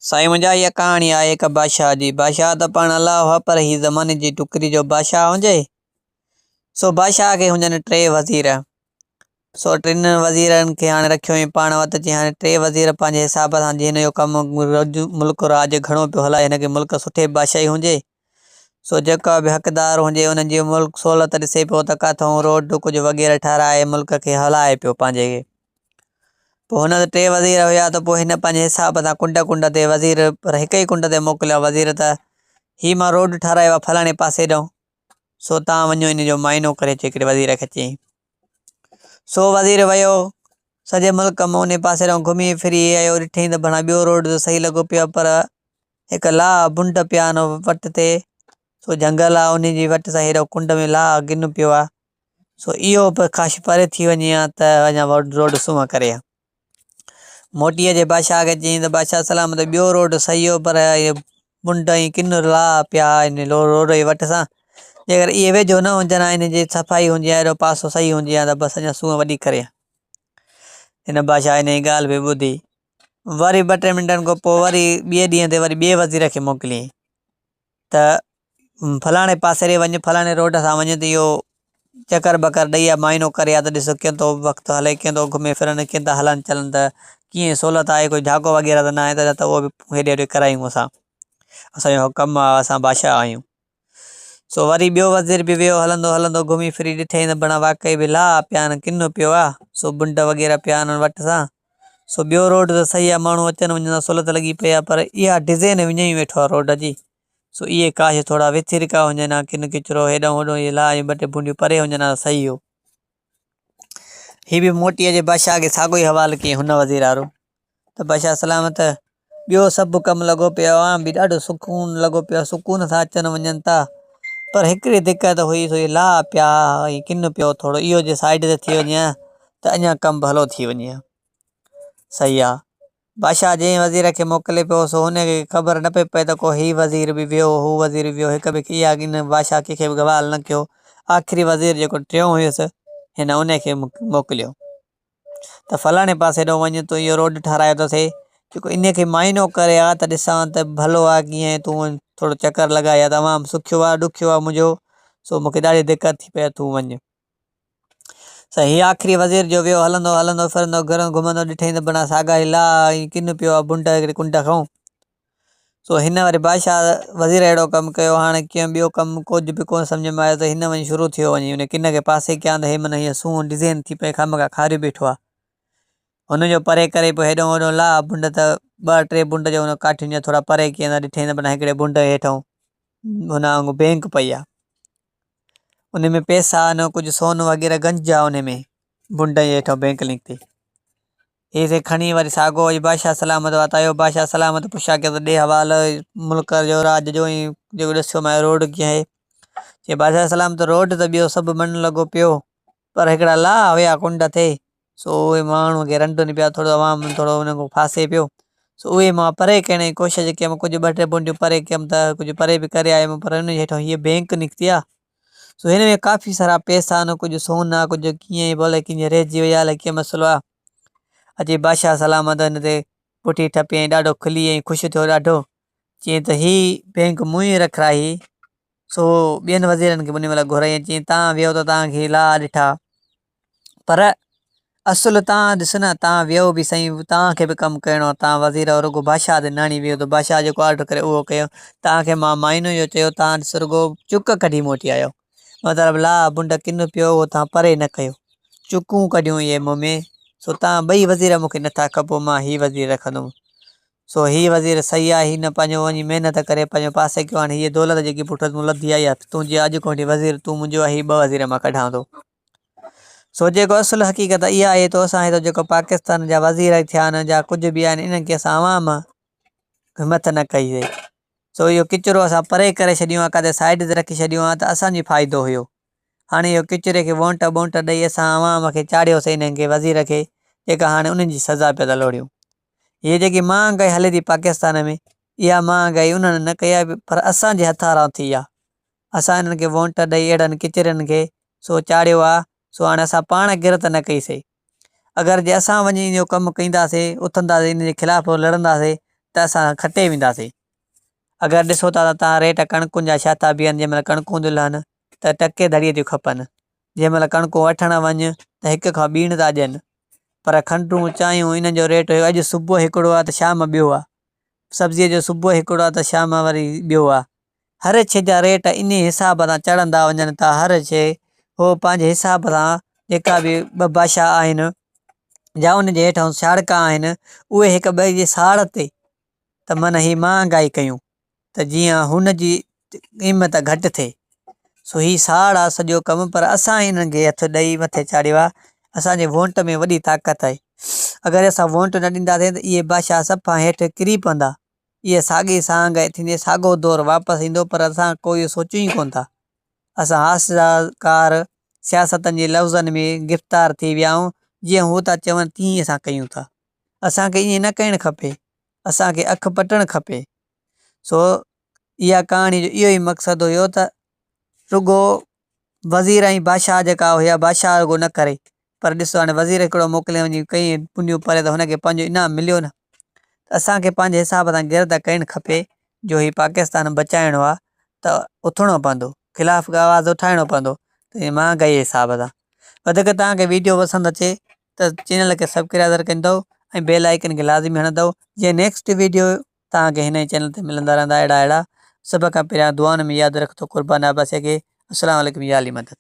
साईं मुंहिंजा इहा कहाणी आहे हिकु बादशाह जी। बादशाह त पाण अलाह हुआ पर ही ज़माने जी टुकरी जो बादशाह हुजे। सो बादशाह खे हुजनि टे वज़ीर। सो टिनि वज़ीरनि खे हाणे रखियो हुई पाण वटि। जीअं हाणे टे वज़ीर पंहिंजे हिसाब सां जीअं हिन जो कमु मुल्क राज घणो पियो हलाए, हिनखे मुल्क सुठे बादशाही हुजे। सो जेका बि हक़दार हुजे उन्हनि जी मुल्क सहूलियत ॾिसे पियो त किथां रोड कुझु वग़ैरह ठाराए मुल्क खे हलाए पियो पंहिंजे खे। पोइ हुन टे वज़ीर हुया त पोइ हिन पंहिंजे हिसाब सां कुंड कुंड ते वज़ीर पर हिकु ई कुंड ते मोकिलिया वज़ीर त ही मां रोड ठारायो आहे फलाणे पासे ॾांहुं, सो तव्हां वञो इन जो माइनो करे अचो। हिकिड़े वज़ीर खे चई। सो वज़ीर वियो सॼे मुल्क में उन पासे ॾांहुं घुमी फिरी आयो, ॾिठईं त भला ॿियो रोड त सही लॻो पियो पर हिकु लाह बुंड पिया हुन वट ते। सो जंगल आहे उन जी वट सां हेॾो कुंड में लाह गिन पियो आहे। सो इहो बि काश परे थी वञे हा त अञा रोड सूंहं करे हा। मोटीअ जे बादशाह खे चयईं त बादशाह सलाम त ॿियो रोड सही हो पर इहे बुंड ऐं किन लाह पिया इन रोड जे वट सां। जेकर इहे वेझो न हुजनि हा, इन जी सफ़ाई हूंदी आहे, अहिड़ो पासो सही हूंदी आहे त बसि अञा सूंहं वॾी करे हा। हिन बादशाह इन जी ॻाल्हि बि ॿुधी। वरी ॿ टे मिंटनि खां पोइ वरी ॿिए ॾींहं ते वरी ॿिए वज़ीर खे मोकिलियईं त फलाणे पासे ॾे वञु, फलाणे रोड सां वञु त इहो चकर बकर ॾेई आहे, माइनो करे आहे त ॾिसो कीअं थो वक़्तु हले, कीअं थो घुमे फिरनि, कीअं था हलनि चलनि, त कीअं सहूलियत आहे, कोई झाको वग़ैरह त न आहे त उहो बि हेॾे होॾे करायूं असांजो कमु आहे, असां बादशाह आहियूं। सो वरी ॿियो वज़ीर बि वियो, हलंदो हलंदो घुमी फिरी ॾिठईं त भणा वाक़ई बि लाह पिया आहिनि, किन पियो आहे, सो बुंड वग़ैरह पिया आहिनि वट सां। सो ॿियो रोड त सही आहे, माण्हू अचनि वञनि सहूलियत लॻी पई आहे, पर इहा डिज़ाइन विञाई वेठो आहे रोड जी। सो इहे काश थोरा विथिरका हुजनि हा, किन किचिरो हेॾां होॾां इहे लाह ॿ टे बुंडियूं परे हुजनि हा सही हो। ही बि मोटीअ जे बादशाह खे साॻियो ई हवालु कयईं हुन वज़ीर वारो त बादशाह सलामत ॿियो सभु कमु लॻो पियो आहे, बि ॾाढो सुकून लॻो पियो आहे, सुकून सां अचनि वञनि था। पर हिकिड़ी दिक़त हुई, सो लाह पिया ऐं किन पियो थोरो, इहो जे साइड ते थी वञे हा त अञा कमु भलो थी वञे हा। सही आहे। बादशाह जंहिं वज़ीर खे मोकिले पियो सो हुनखे ख़बर न पई पए त को ही वज़ीर बि वियो, हू वज़ीर बि वियो, हिक ॿिए खे इहा इन बादशाह कंहिंखे बि गवाल न कयो। आख़िरी वज़ीर जेको टियों हुयुसि हिन उनखे मोकिलियो त फलाणे पासे ॾांहुं वञु तूं, इहो रोड ठारायो अथसि जेको इनखे माइनो करे आहे त ॾिसां त भलो आहे कीअं तूं थोरो चकर लॻाए आहे, तमामु सुखियो आहे ॾुखियो आहे मुंहिंजो, सो मूंखे ॾाढी दिक़त थी पई आहे, तूं वञु। सही आख़िरी वज़ीर जो वियो, हलंदो हलंदो फिरंदो घरं घुमंदो, ॾिठईं त भणा साॻा ई लाह ऐं किन पियो आहे बुंड हिकिड़े कुंड खां। सो हिन वरी बादशाह वज़ीर अहिड़ो कमु कयो, हाणे कीअं ॿियो कमु कुझु बि कोन सम्झ में आयो त हिन वञी शुरू थियो वञे हुन किन खे पासे कयां त हे मन हीअं सूंहं डिज़ाइन थी पए, खामखा खारी बीठो आहे। हुनजो परे करे पियो हेॾो होॾो लाह बुंड त ॿ टे बुंड जो हुन काठियुनि जा थोरा परे कीअं त ॾिठईं त माना हिकिड़े बुंड हेठां हुन वांगुरु बैंक पई आहे, उन में पैसा न कुझु सोन वग़ैरह गंज आहे उन में बुंड जे हेठां बैंक निकिती। हे खणी वरी साॻियो वरी बादशाह सलामत वतायो। बादशाह सलामत पुछा कयो त ॾे हवाल मुल्क जो राज जो ई जेको ॾिसो मां रोड कीअं आहे। चई बादशाह सलामत रोड त ॿियो सभु मन लॻो पियो पर हिकिड़ा लाह हुया कुंड ते, सो उहे माण्हूअ खे रंडुनि पिया, थोरो आवाम थोरो हुन खां फासे पियो। सो उहे मां परे करण जी कोशिशि कयमि, कुझु ॿ टे बुंडियूं परे कयमि त कुझु परे बि करे आयुमि, पर हुन हेठां हीअ बैंक निकिती आहे। सो हिन में काफ़ी सारा पैसा न कुझु सोन आहे, कुझु कीअं भले कीअं रहिजी विया अलाए कीअं मसइलो आहे। अची बादशाह सलामत हिन ते पुठी ठपियईं, ॾाढो खिली ऐं ख़ुशि थियो ॾाढो। चईं त ही बैंक मूं ई रखाई। सो ॿियनि वज़ीरनि खे उन महिल घुराईं, चईं तव्हां वियो त तव्हांखे लाह ॾिठा, पर असुलु तव्हां ॾिसो न, तव्हां वियो बि सही, तव्हांखे बि कमु करिणो आहे, तव्हां वज़ीर रुॻो बादशाह ते नाणी वियो त बादशाह जेको ऑर्डर करे उहो कयो। तव्हांखे मां माइनो इहो चयो, तव्हां रुॻो चुक कढी मोटी आयो, मतिलबु लाह बुंड किन पियो उहो तव्हां परे न कयो, चुकूं कढियूं इहे मूं में। सो तव्हां ॿई वज़ीर मूंखे नथा खपो, मां ही वज़ीर रखंदुमि। सो ही वज़ीर सही आहे, ही न पंहिंजो वञी महिनत करे पंहिंजो पासे कयो, हाणे हीअ दौलत जेकी पुठ तूं लधी आई आहे तूं जीअं अॼु कोठी वज़ीर तूं मुंहिंजो आहे, ही ॿ वज़ीर मां कढां थो। सो जेको असुलु हक़ीक़त इहा आहे तो असां हिते जेको पाकिस्तान जा वज़ीर थिया आहिनि जा कुझु बि आहिनि, इन्हनि खे असां आवाम हिमत न कई। सो इहो किचिरो असां परे करे छॾियो आहे, किथे साइड ते रखी छॾियो आहे त असांजो फ़ाइदो हुयो। हाणे इहो किचिरे खे वोंट ॿोंट ॾेई असां आवाम खे चाढ़ियोसीं, हिननि खे वज़ीर खे, जेका हाणे उन्हनि जी सज़ा पिया था लोड़ियूं। हीअ जेकी महांगाई हले थी पाकिस्तान में, इहा महांगाई उन्हनि न कई आहे पर असांजे हथारां थी आहे। असां हिननि खे वोंट ॾेई अहिड़नि किचरनि खे सो चाढ़ियो आहे। सो हाणे असां पाण गिरत न कईसीं। अगरि जे असां वञी इहो कमु कंदासीं, उथंदासीं इन जे ख़िलाफ़ु लड़ंदासीं त असां खटे वेंदासीं। अगरि ॾिसो था त तव्हां रेट कणकुनि जा छा था बीहनि, जंहिं महिल कणकूं थी लहनि त टके धड़ीअ थियूं खपनि, जंहिं महिल कणकूं वठणु वञु त हिक खां ॿीण था ॾियनि। पर खंडूं चांहियूं इन्हनि जो रेट अॼु सुबुह हिकिड़ो आहे त शाम ॿियो आहे, सब्जीअ जो सुबुह हिकिड़ो आहे त शाम वरी ॿियो आहे। हर शइ जा रेट इन हिसाब सां चढ़ंदा वञनि था। हर शइ हो पंहिंजे हिसाब सां जेका बि ॿ भाषा आहिनि या उन जे हेठां शाड़का आहिनि उहे हिक ॿिए जी साड़ ते त मन ही महांगाई कयूं त जीअं हुन जी क़ीमत घटि थिए। सो ही साड़ आहे सॼो कमु, पर असां हिननि खे हथु ॾेई मथे चाढ़ियो आहे। असांजे वोट में वॾी ताक़त आहे। अगरि असां वोट न ॾींदासीं त इहे भाषा सफ़ा हेठि किरी पवंदा, इहे साॻी सांग थींदी, साॻियो दौरु वापसि ईंदो। पर असां कोई सोचियूं ई कोन था। असां हासिलकार सियासतनि जे लफ़्ज़नि में गिरफ़्तार थी विया आहियूं, जीअं हू था चवनि तीअं असां कयूं था। असांखे ईअं न करणु खपे, असांखे अखि पटणु खपे। सो इहा कहाणी जो इहो ई मक़सदु हुयो त रुॻो वज़ीर ऐं बादशाह जेका हुया, बादशाह रुॻो न करे, पर ॾिसो हाणे वज़ीर हिकिड़ो मोकिले वञी कई पुञूं परे त हुनखे पंहिंजो इनाम मिलियो न। त असांखे पंहिंजे हिसाब सां गिरद करणु खपे। जो ही पाकिस्तान बचाइणो आहे त उथिणो पवंदो, ख़िलाफ़ आवाज़ु उठाइणो पवंदो त महांगाई जे हिसाब सां। वधीक तव्हांखे वीडियो पसंदि अचे त चैनल खे सब्सक्राइब कंदव ऐं बेल आइकन खे लाज़मी हणंदव, जीअं नेक्स्ट वीडियो तव्हांखे हिन ई चैनल ते मिलंदा रहंदा। अहिड़ा सभ खां पहिरियां दुआनि में यादि रखो, क़ुर्बान अब्बास खे। अस्सलाम वालेकुम, या अली मदद।